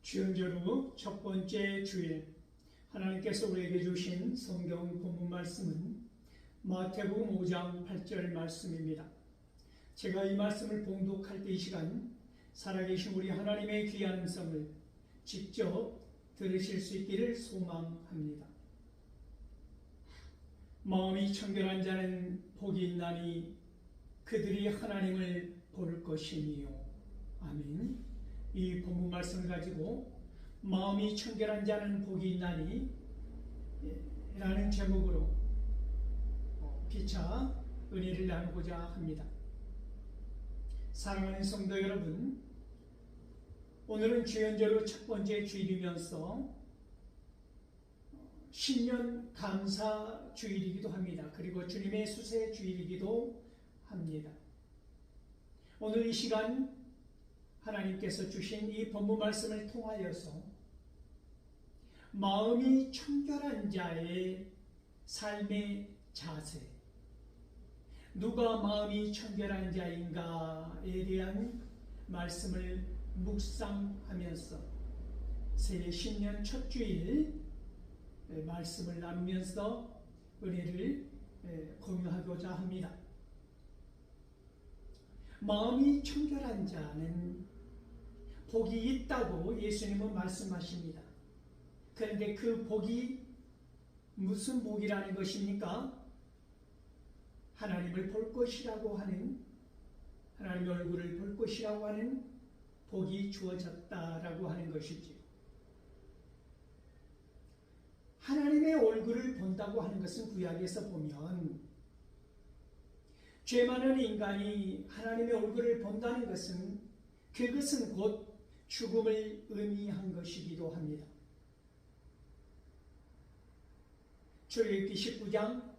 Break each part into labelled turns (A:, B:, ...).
A: 주연절후 첫 번째 주일, 하나님께서 우리에게 주신 성경 본문 말씀은 마태복음 5장 8절 말씀입니다. 제가 이 말씀을 봉독할 때 이 시간 살아계신 우리 하나님의 귀한 음성을 직접 들으실 수 있기를 소망합니다. 마음이 청결한 자는 복이 있나니 그들이 하나님을 볼 것이니요. 아멘. 이 본문 말씀을 가지고 마음이 청결한 자는 복이 있나니 라는 제목으로 피차 은혜를 나누고자 합니다. 사랑하는 성도 여러분, 오늘은 주연절후 첫 번째 주일이면서 신년 감사 주일이기도 합니다. 그리고 주님의 수세 주일이기도 합니다. 오늘 이 시간 하나님께서 주신 이 본문 말씀을 통하여서 마음이 청결한 자의 삶의 자세, 누가 마음이 청결한 자인가에 대한 말씀을 묵상하면서 새 신년 첫 주일 말씀을 나누면서 은혜를 공유하고자 합니다. 마음이 청결한 자는 복이 있다고 예수님은 말씀하십니다. 그런데 그 복이 무슨 복이라는 것입니까? 하나님을 볼 것이라고 하는, 하나님의 얼굴을 볼 것이라고 하는 복이 주어졌다라고 하는 것이지요. 하나님의 얼굴을 본다고 하는 것은 구약에서 보면 죄 많은 인간이 하나님의 얼굴을 본다는 것은 그것은 곧 죽음을 의미한 것이기도 합니다. 출애굽기 19장,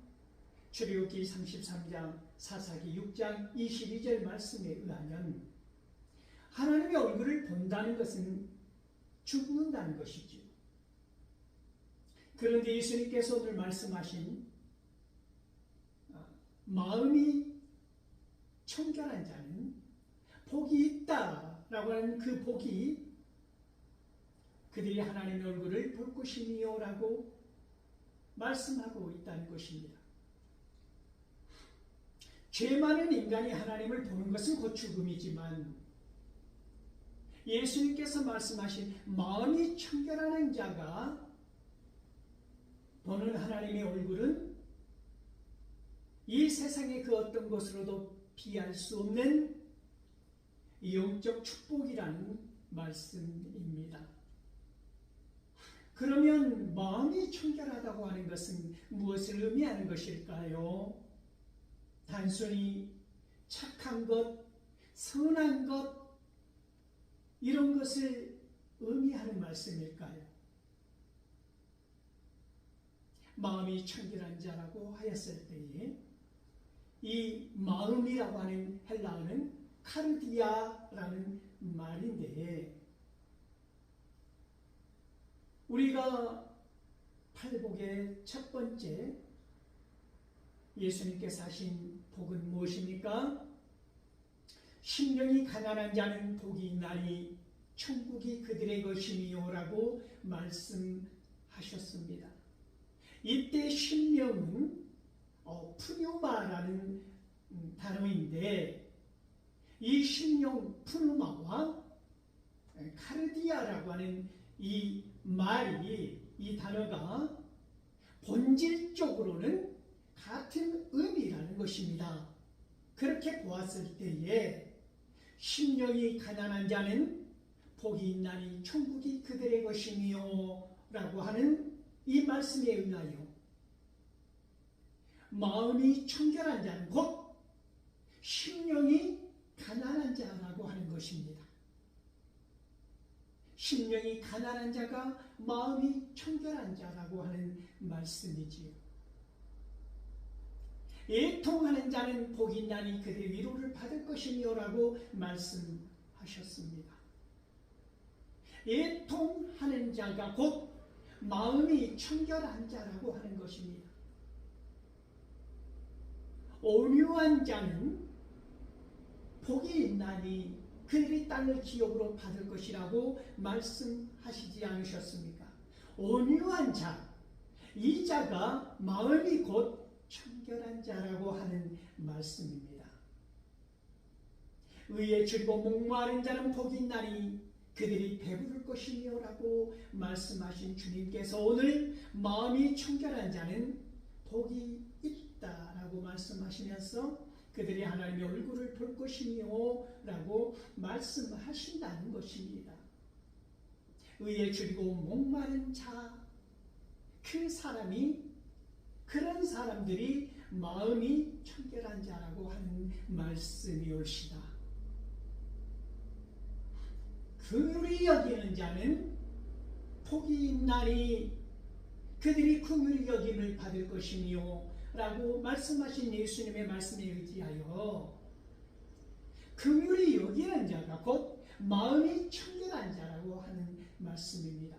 A: 출애굽기 33장, 사사기 6장 22절 말씀에 의하면 하나님의 얼굴을 본다는 것은 죽는다는 것이죠. 그런데 예수님께서 오늘 말씀하신 마음이 청결한 자는 복이 있다라고 하는 그 복이 그들이 하나님의 얼굴을 볼 것이니요 라고 말씀하고 있다는 것입니다. 죄 많은 인간이 하나님을 보는 것은 곧 죽음이지만 예수님께서 말씀하신 마음이 청결한 자가 보는 하나님의 얼굴은 이 세상의 그 어떤 것으로도 피할 수 없는 영적 축복이라는 말씀입니다. 그러면 마음이 청결하다고 하는 것은 무엇을 의미하는 것일까요? 단순히 착한 것, 선한 것, 이런 것을 의미하는 말씀일까요? 마음이 청결한 자라고 하였을 때에 이 마음이라고 하는 헬라어는 카르디아라는 말인데, 우리가 팔복의 첫 번째 예수님께서 하신 복은 무엇입니까? 심령이 가난한 자는 복이 있나니 천국이 그들의 것이니요 라고 말씀하셨습니다. 이때 심령은 푸뉴마라는 단어인데, 이 심령 푸누마와 카르디아라고 하는 이 말이, 이 단어가 본질적으로는 같은 의미라는 것입니다. 그렇게 보았을 때에 심령이 가난한 자는 복이 있나니 천국이 그들의 것이니요 라고 하는 이 말씀에 의하여 마음이 청결한 자는 곧 심령이 가난한 자라고 하는 것입니다. 심령이 가난한 자가 마음이 청결한 자라고 하는 말씀이지요. 애통하는 자는 복이 있나니 그들의 위로를 받을 것이니요 라고 말씀하셨습니다. 애통하는 자가 곧 마음이 청결한 자라고 하는 것입니다. 온유한 자는 복이 있나니 그들이 땅을 기업으로 받을 것이라고 말씀하시지 않으셨습니까? 온유한 자, 이 자가 마음이 곧 청결한 자라고 하는 말씀입니다. 의에 줄이고 목마른 자는 복이 있나니 그들이 배부를 것이며 라고 말씀하신 주님께서 오늘 마음이 청결한 자는 복이 있다라고 말씀하시면서 그들이 하나님의 얼굴을 볼 것이며 라고 말씀하신다는 것입니다. 의에 줄이고 목마른 자, 그런 사람들이 마음이 청결한 자라고 하는 말씀이올시다. 긍휼히 여기는 자는 복이 있나니 그들이 긍휼히 여김을 받을 것이며 라고 말씀하신 예수님의 말씀에 의지하여 긍휼히 여기는 자가 곧 마음이 청결한 자라고 하는 말씀입니다.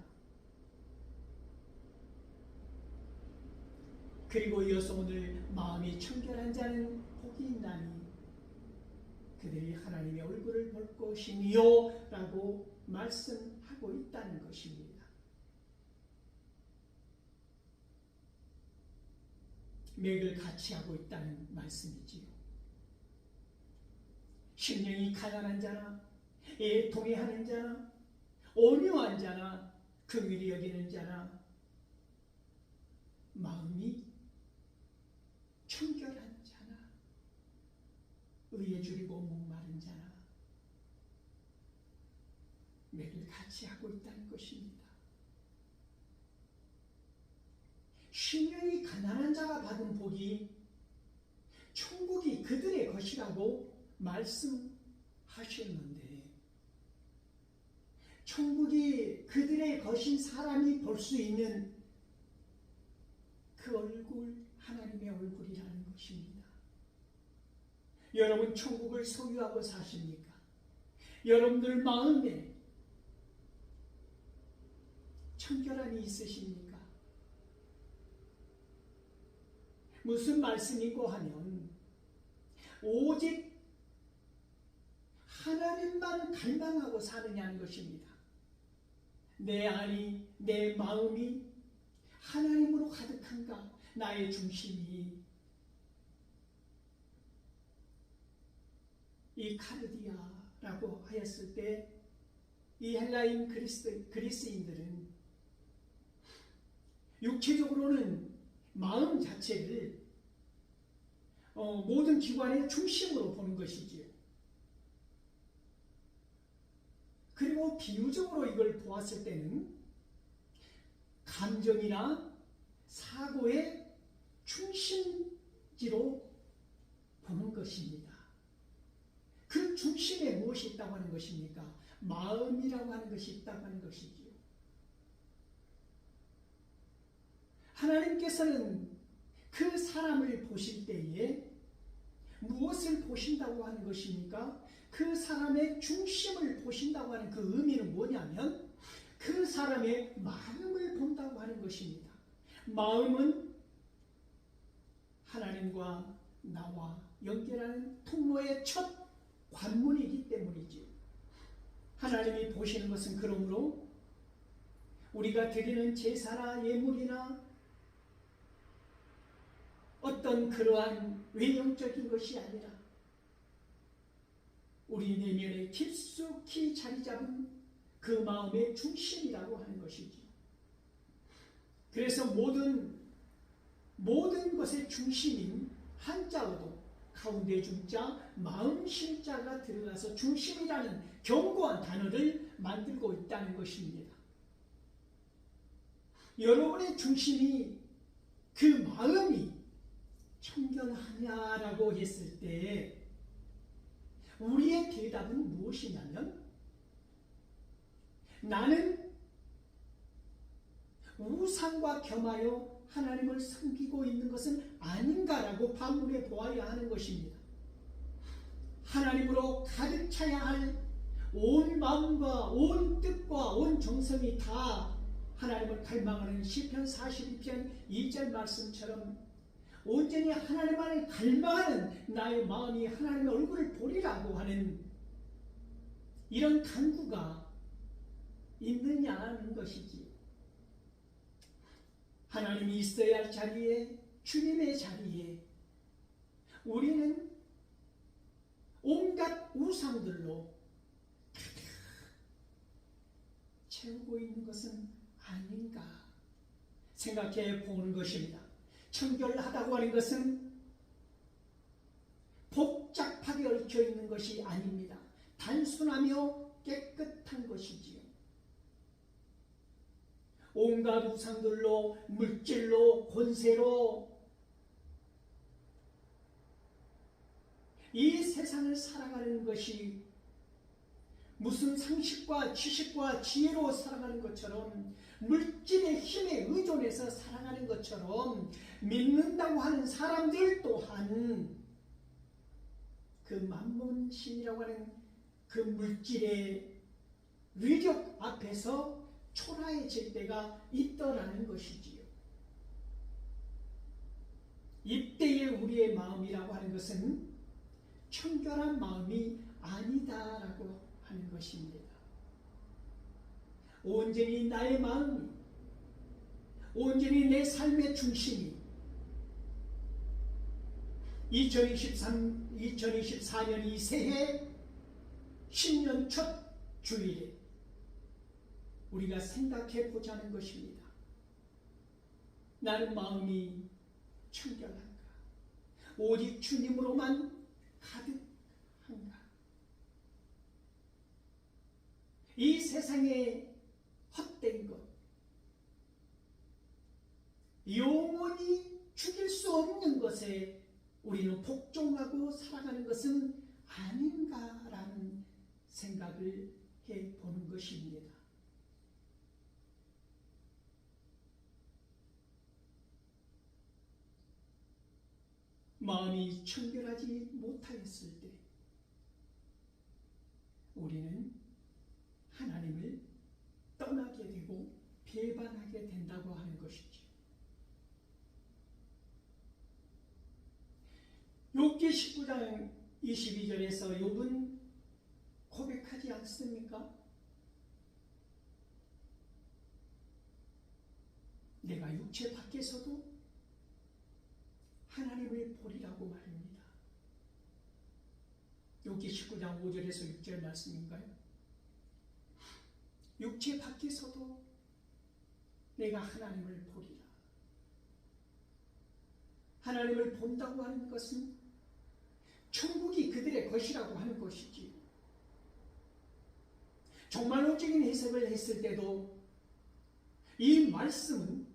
A: 그리고 이어서 오늘 마음이 청결한 자는 복이 있나니 그들이 하나님의 얼굴을 볼 것이며 라고 말씀하고 있다는 것입니다. 맥을 같이 하고 있다는 말씀이지요. 심령이 가난한 자나 애통해하는 자나 온유한 자나 긍휼히 여기는 자나 마음이 청결한 자나 의에 줄이고 목마른 자나 맥을 같이 하고 있다는 것입니다. 심령이 가난한 자가 받은 복이 천국이 그들의 것이라고 말씀하셨는데 천국이 그들의 것인 사람이 볼 수 있는 그 얼굴, 하나님의 얼굴이라는 것입니다. 여러분 천국을 소유하고 사십니까? 여러분들 마음에 청결함이 있으십니까? 무슨 말씀이고 하면 오직 하나님만 갈망하고 사느냐는 것입니다. 내 안이, 내 마음이 하나님으로 가득한가? 나의 중심이 이 카르디아라고 하였을 때 이 헬라인 그리스인들은 육체적으로는 마음 자체를 모든 기관의 중심으로 보는 것이지요. 그리고 비유적으로 이걸 보았을 때는 감정이나 사고의 중심지로 보는 것입니다. 그 중심에 무엇이 있다고 하는 것입니까? 마음이라고 하는 것이 있다고 하는 것이지요. 하나님께서는 그 사람을 보실 때에 무엇을 보신다고 하는 것입니까? 그 사람의 중심을 보신다고 하는 그 의미는 뭐냐면 그 사람의 마음을 본다고 하는 것입니다. 마음은 하나님과 나와 연결하는 통로의 첫 관문이기 때문이지. 하나님이 보시는 것은 그러므로 우리가 드리는 제사나 예물이나 어떤 그러한 외형적인 것이 아니라 우리 내면에 깊숙이 자리 잡은 그 마음의 중심이라고 하는 것이지. 그래서 모든 것의 중심인 한자어도 가운데 중자, 마음 실자가 들어가서 중심이라는 견고한 단어를 만들고 있다는 것입니다. 여러분의 중심이 그 마음이 청결하냐라고 했을 때 우리의 대답은 무엇이냐면 나는 우상과 겸하여 하나님을 섬기고 있는 것은 아닌가라고 반문해 보아야 하는 것입니다. 하나님으로 가득 차야 할 온 마음과 온 뜻과 온 정성이 다 하나님을 갈망하는 시편 42편 2절 말씀처럼 온전히 하나님만을 갈망하는 나의 마음이 하나님의 얼굴을 보리라고 하는 이런 간구가 있느냐는 것이지. 하나님이 있어야 할 자리에, 주님의 자리에 우리는 온갖 우상들로 가득 채우고 있는 것은 아닌가 생각해 보는 것입니다. 청결하다고 하는 것은 복잡하게 얽혀 있는 것이 아닙니다. 단순하며 깨끗한 것이지요. 온갖 우상들로, 물질로, 권세로 이 세상을 살아가는 것이 무슨 상식과 지식과 지혜로 살아가는 것처럼, 물질의 힘에 의존해서 살아가는 것처럼 믿는다고 하는 사람들 또한 그 만몬신이라고 하는 그 물질의 위력 앞에서 초라해질 때가 있더라는 것이지요. 이때의 우리의 마음이라고 하는 것은 청결한 마음이 아니다라고 하는 것입니다. 온전히 나의 마음이, 온전히 내 삶의 중심이 2024년 이 새해 신년 첫 주일에 우리가 생각해 보자는 것입니다. 나는 마음이 청결한가? 오직 주님으로만 가득한가? 이 세상에 헛된 것, 영원히 죽일 수 없는 것에 우리는 복종하고 살아가는 것은 아닌가라는 생각을 해보는 것입니다. 마음이 청결하지 못하였을 때 우리는 하나님을 떠나게 되고 배반하게 된다고 하는 것이죠. 욥기 19장 22절에서 욥은 고백하지 않습니까? 내가 육체 밖에서도 하나님을 보리라고 말입니다. 욥기 19장 5절에서 6절 말씀인가요? 육체 밖에서도 내가 하나님을 보리라. 하나님을 본다고 하는 것은 천국이 그들의 것이라고 하는 것이지. 종말론적인 해석을 했을 때도 이 말씀은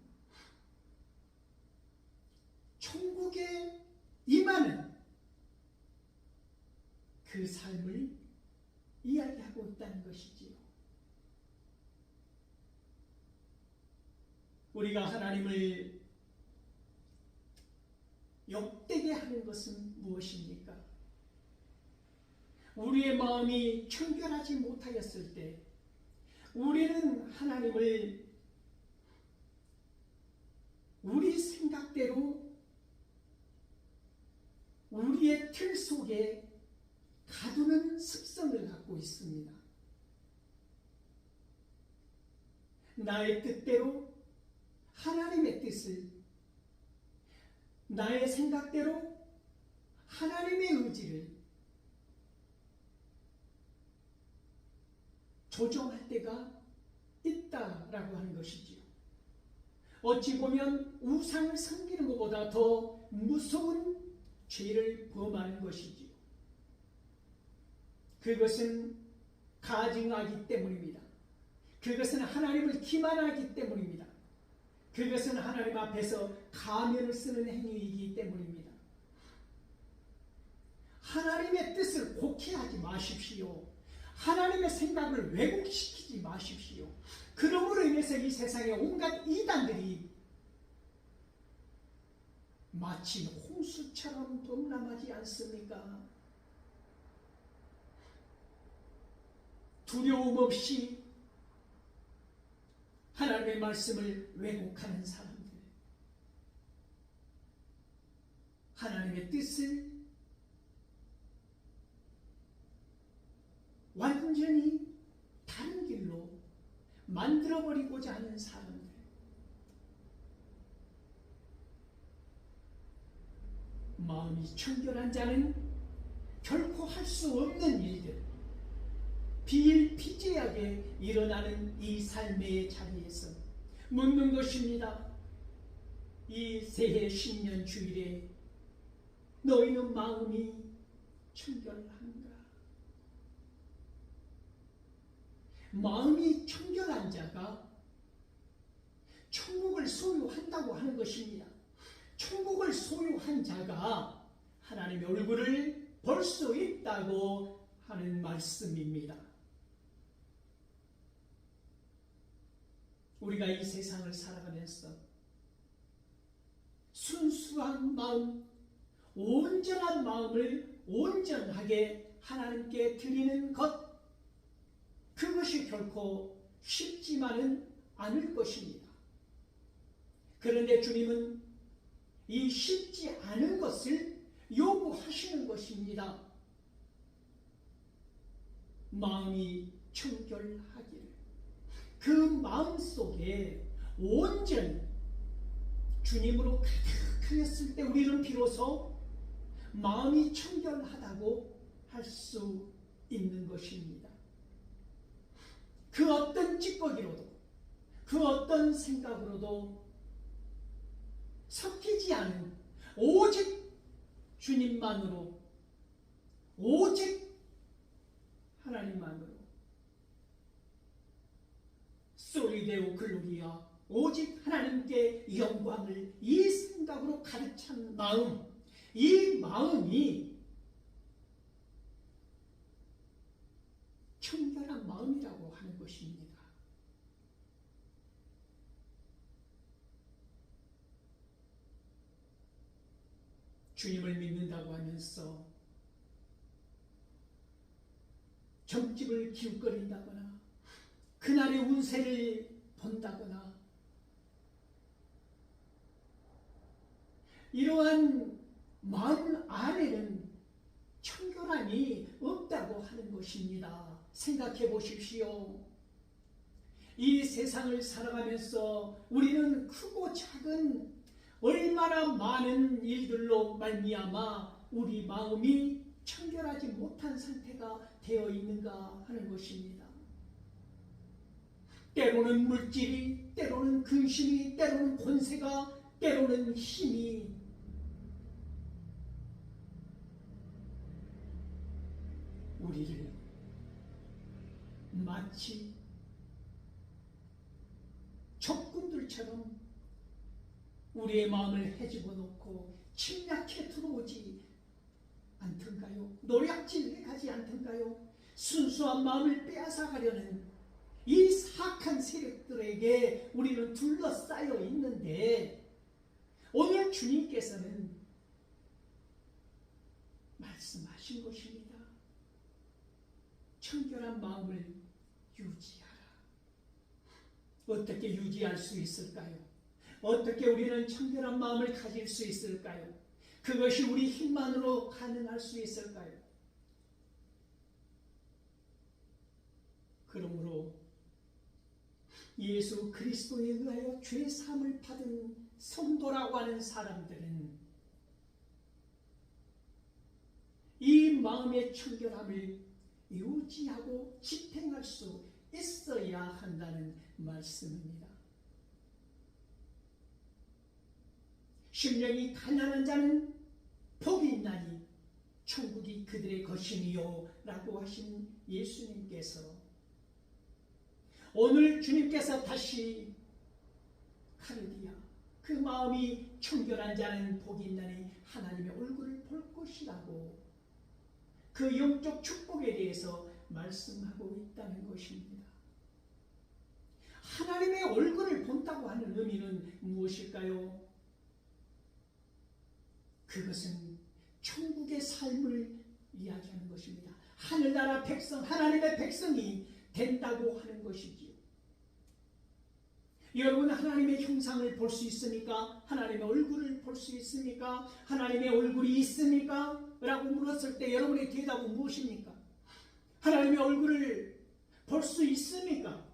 A: 천국에 임하는 그 삶을 이야기하고 있다는 것이지요. 우리가 하나님을 욕되게 하는 것은 무엇입니까? 우리의 마음이 청결하지 못하였을 때 우리는 하나님을 우리 생각대로 우리의 틀 속에 가두는 습성을 갖고 있습니다. 나의 뜻대로 하나님의 뜻을, 나의 생각대로 하나님의 의지를 조정할 때가 있다라고 하는 것이지요. 어찌 보면 우상을 섬기는 것보다 더 무서운 죄를 범하는 것이지요. 그것은 가증하기 때문입니다. 그것은 하나님을 기만하기 때문입니다. 그것은 하나님 앞에서 가면을 쓰는 행위이기 때문입니다. 하나님의 뜻을 곡해하지 마십시오. 하나님의 생각을 왜곡시키지 마십시오. 그러므로 인해서 이 세상에 온갖 이단들이 마치 홍수처럼 범람하지 않습니까? 두려움 없이 하나님의 말씀을 왜곡하는 사람들, 하나님의 뜻을 완전히 다른 길로 만들어버리고자 하는 사람들, 마음이 청결한 자는 결코 할 수 없는 일들, 비일비재하게 일어나는 이 삶의 자리에서 묻는 것입니다. 이 새해 신년 주일에 너희는 마음이 청결한가? 마음이 청결한 자가 천국을 소유한다고 하는 것입니다. 천국을 소유한 자가 하나님의 얼굴을 볼 수 있다고 하는 말씀입니다. 우리가 이 세상을 살아가면서 순수한 마음, 온전한 마음을 온전하게 하나님께 드리는 것, 그것이 결코 쉽지만은 않을 것입니다. 그런데 주님은 이 쉽지 않은 것을 요구하시는 것입니다. 마음이 청결하기를, 그 마음 속에 온전히 주님으로 가득하였을 때 우리는 비로소 마음이 청결하다고 할 수 있는 것입니다. 그 어떤 찌꺼기로도, 그 어떤 생각으로도 섞이지 않은 오직 주님만으로, 오직 하나님만으로, 솔리데오 글로리아, 오직 하나님께 영광을, 이 생각으로 가득 찬 마음, 이 마음이 청결한 마음이라고 하는 것입니다. 주님을 믿는다고 하면서 점집을 기웃거린다거나 그날의 운세를 본다거나 이러한 마음 안에는 청결함이 없다고 하는 것입니다. 생각해 보십시오. 이 세상을 살아가면서 우리는 크고 작은 얼마나 많은 일들로 말미암아 우리 마음이 청결하지 못한 상태가 되어 있는가 하는 것입니다. 때로는 물질이, 때로는 근심이, 때로는 권세가, 때로는 힘이 우리를 마치 적군들처럼 우리의 마음을 헤집어 놓고 침략해 들어오지 않던가요? 노략질해 가지 않던가요? 순수한 마음을 빼앗아 가려는 이 사악한 세력들에게 우리는 둘러싸여 있는데, 오늘 주님께서는 말씀하신 것입니다. 청결한 마음을 유지하라. 어떻게 유지할 수 있을까요? 어떻게 우리는 청결한 마음을 가질 수 있을까요? 그것이 우리 힘만으로 가능할 수 있을까요? 그러므로 예수 그리스도에 의하여 죄 사함을 받은 성도라고 하는 사람들은 이 마음의 청결함을 유지하고 지탱할 수 있어야 한다는 말씀입니다. 심령이 가난한 자는 복이 있나니 천국이 그들의 것이니요 라고 하신 예수님께서 오늘 주님께서 다시 카르디아, 그 마음이 청결한 자는 복이 있나니 하나님의 얼굴을 볼 것이라고 그 영적 축복에 대해서 말씀하고 있다는 것입니다. 하나님의 얼굴을 본다고 하는 의미는 무엇일까요? 그것은 천국의 삶을 이야기하는 것입니다. 하늘나라 백성, 하나님의 백성이 된다고 하는 것이지요. 여러분, 하나님의 형상을 볼 수 있습니까? 하나님의 얼굴을 볼 수 있습니까? 하나님의 얼굴이 있습니까? 라고 물었을 때 여러분의 대답은 무엇입니까? 하나님의 얼굴을 볼 수 있습니까?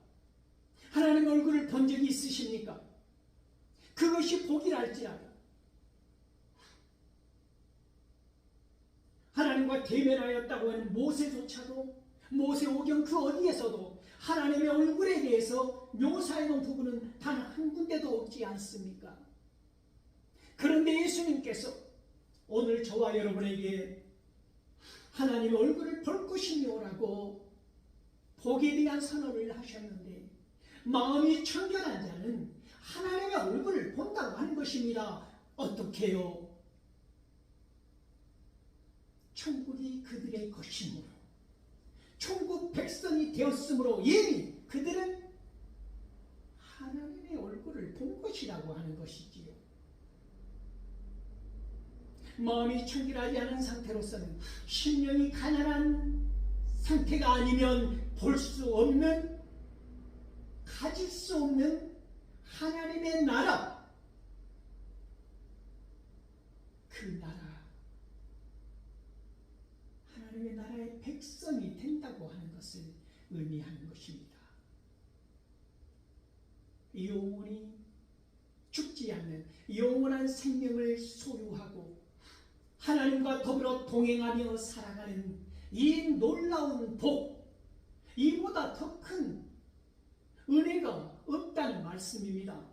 A: 하나님의 얼굴을 본 적이 있으십니까? 그것이 복이랄지라도 하나님과 대면하였다고 하는 모세조차도 모세오경 그 어디에서도 하나님의 얼굴에 대해서 묘사해 놓은 부분은 단 한 군데도 없지 않습니까? 그런데 예수님께서 오늘 저와 여러분에게 하나님의 얼굴을 볼 것이며라고 복에 대한 선언을 하셨는데, 마음이 청결한 자는 하나님의 얼굴을 본다고 하는 것입니다. 어떻게요? 천국이 그들의 것이므로, 천국 백성이 되었으므로 이미 그들은 하나님의 얼굴을 본 것이라고 하는 것이지요. 마음이 청결하지 않은 상태로서는, 심령이 가난한 상태가 아니면 볼 수 없는, 가질 수 없는 하나님의 나라, 그 나라, 하나님의 나라의 백성이 된다고 하는 것을 의미하는 것입니다. 영원히 죽지 않는 영원한 생명을 소유하고 하나님과 더불어 동행하며 살아가는 이 놀라운 복, 이보다 더 큰 은혜가 없다는 말씀입니다.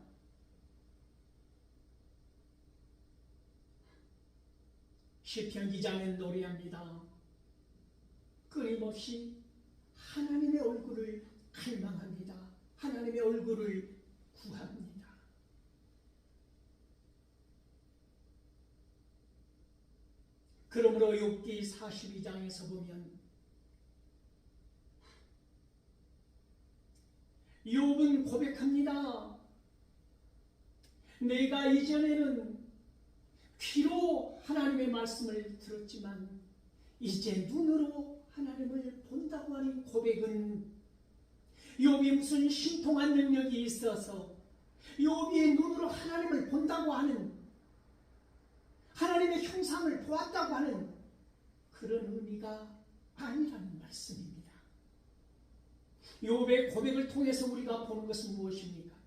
A: 시편 기자는 노래합니다. 끊임없이 하나님의 얼굴을 갈망합니다. 하나님의 얼굴을 구합니다. 그러므로 욥기 42장에서 보면 욥은 고백합니다. 내가 이전에는 귀로 하나님의 말씀을 들었지만 이제 눈으로 하나님을 본다고 하는 고백은, 욥이 무슨 신통한 능력이 있어서 욥이 눈으로 하나님을 본다고 하는, 하나님의 형상을 보았다고 하는 그런 의미가 아니라는 말씀입니다. 욥의 고백을 통해서 우리가 보는 것은 무엇입니까?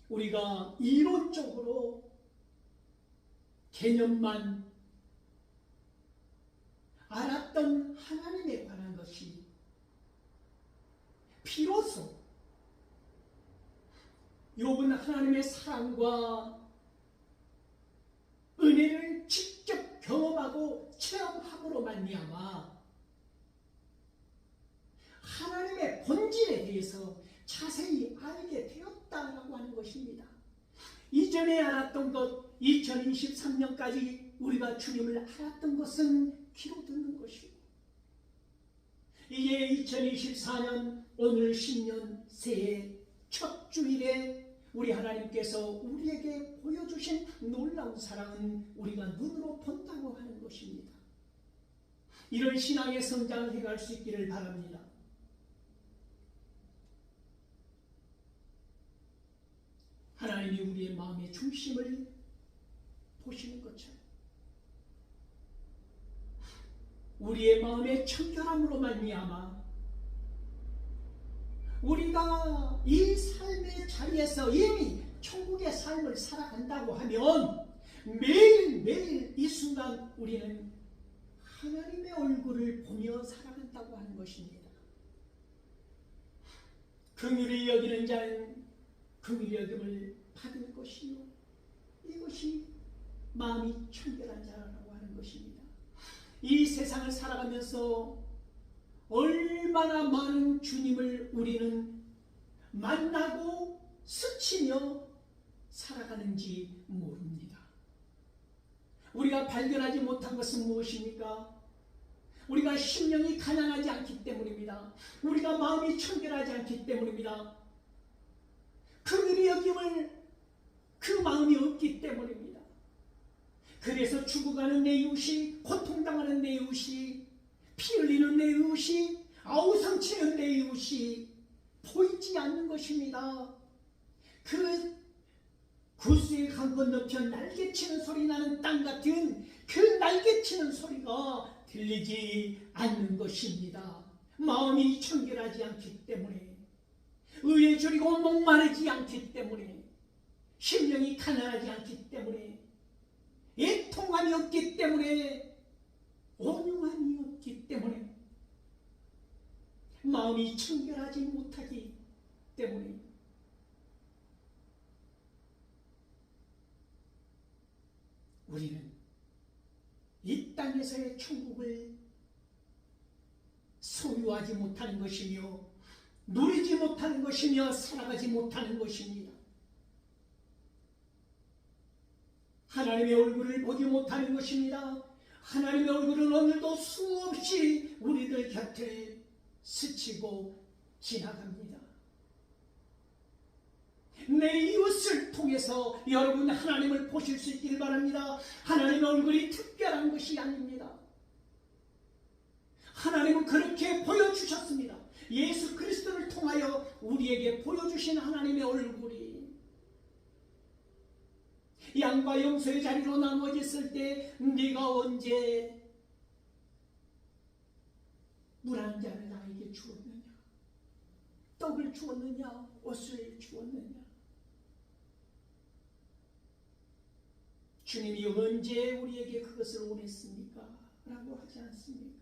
A: 우리가 이론적으로 개념만 알았던 하나님에 관한 것이 비로소 욥은 하나님의 사랑과 은혜를 직접 경험하고 체험함으로 말미암아 하나님의 본질에 대해서 자세히 알게 되었다라고 하는 것입니다. 이전에 알았던 것, 2023년까지 우리가 주님을 알았던 것은 귀로 듣는 것이고, 이제 2024년 오늘 신년 새해 첫 주일에 우리 하나님께서 우리에게 보여주신 놀라운 사랑은 우리가 눈으로 본다고 하는 것입니다. 이런 신앙의 성장을 해갈 수 있기를 바랍니다. 하나님이 우리의 마음의 중심을 보시는 것처럼 우리의 마음의 청결함으로 말미암아 우리가 이 삶의 자리에서 이미 천국의 삶을 살아간다고 하면 매일매일 이 순간 우리는 하나님의 얼굴을 보며 살아간다고 하는 것입니다. 긍휼히 여기는 자는 긍휼히 여김을 받을 것이요, 이것이 마음이 청결한 자라고 하는 것입니다. 이 세상을 살아가면서 얼마나 많은 주님을 우리는 만나고 스치며 살아가는지 모릅니다. 우리가 발견하지 못한 것은 무엇입니까? 우리가 심령이 가난하지 않기 때문입니다. 우리가 마음이 청결하지 않기 때문입니다. 긍휼히 여김을 그 마음이 없기 때문입니다. 그래서 죽어가는 내 이웃이, 고통당하는 내 이웃이, 피 흘리는 내 이웃이, 아우성치는 내 이웃이, 보이지 않는 것입니다. 그 구스의 강 건너편 날개치는 소리 나는 땅 같은 그 날개치는 소리가 들리지 않는 것입니다. 마음이 청결하지 않기 때문에, 의에 줄이고 목마르지 않기 때문에, 심령이 가난하지 않기 때문에, 애통함이 없기 때문에, 온유함이 없기 때문에, 마음이 청결하지 못하기 때문에, 우리는 이 땅에서의 천국을 소유하지 못하는 것이며 누리지 못하는 것이며 살아가지 못하는 것입니다. 하나님의 얼굴을 보지 못하는 것입니다. 하나님의 얼굴은 오늘도 수없이 우리들 곁을 스치고 지나갑니다. 내 이웃을 통해서 여러분 하나님을 보실 수 있기를 바랍니다. 하나님의 얼굴이 특별한 것이 아닙니다. 하나님은 그렇게 보여주셨습니다. 예수 그리스도를 통하여 우리에게 보여주신 하나님의 얼굴이 양과 염소의 자리로 나누어졌을 때 네가 언제 물 한 잔을 나에게 주었느냐, 떡을 주었느냐, 옷을 주었느냐. 주님이 언제 우리에게 그것을 원했습니까? 라고 하지 않습니까?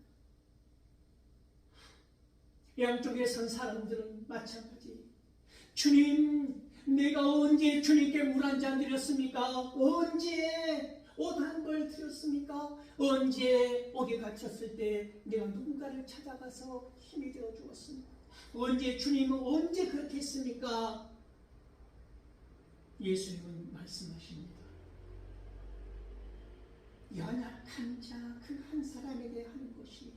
A: 양쪽에 선 사람들은 마찬가지. 주님, 내가 언제 주님께 물 한 잔 드렸습니까? 언제 옷 한 벌 드렸습니까? 언제 옥에 갇혔을 때 내가 누군가를 찾아가서 힘이 되어 주었습니까? 언제 주님은 언제 그렇게 했습니까? 예수님은 말씀하십니다. 연약한 자 그 한 사람에게 한 것이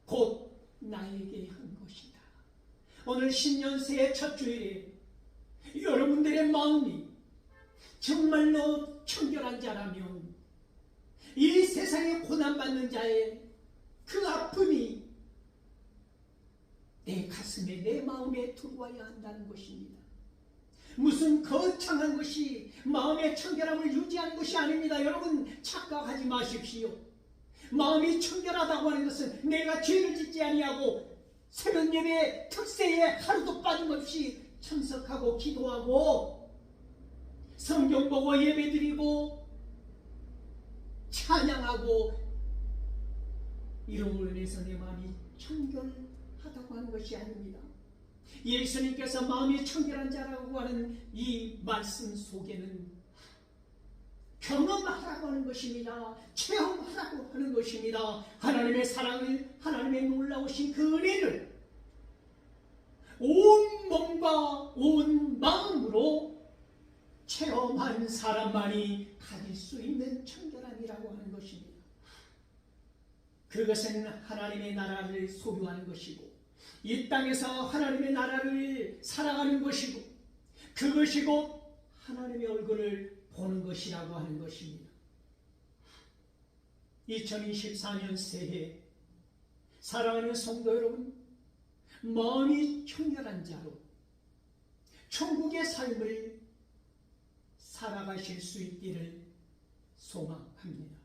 A: 곧 나에게 한 것이다. 오늘 신년 새해 첫 주일에 여러분들의 마음이 정말로 청결한 자라면 이 세상에 고난받는 자의 그 아픔이 내 가슴에 내 마음에 들어와야 한다는 것입니다. 무슨 거창한 것이 마음의 청결함을 유지하는 것이 아닙니다. 여러분 착각하지 마십시오. 마음이 청결하다고 하는 것은 내가 죄를 짓지 아니하고 새벽 예배 특세에 하루도 빠짐없이 참석하고 기도하고 성경 보고 예배드리고 찬양하고 이런 걸로 인해서 내 마음이 청결하다고 하는 것이 아닙니다. 예수님께서 마음이 청결한 자라고 하는 이 말씀 속에는 경험하라고 하는 것입니다. 체험하라고 하는 것입니다. 하나님의 사랑을, 하나님의 놀라우신 그 은혜를 온 몸과 온 마음으로 체험한 사람만이 가질 수 있는 청결함이라고 하는 것입니다. 그것은 하나님의 나라를 소유하는 것이고 이 땅에서 하나님의 나라를 살아가는 것이고 그것이 곧 하나님의 얼굴을 보는 것이라고 하는 것입니다. 2024년 새해 사랑하는 성도 여러분, 마음이 청결한 자로 천국의 삶을 살아가실 수 있기를 소망합니다.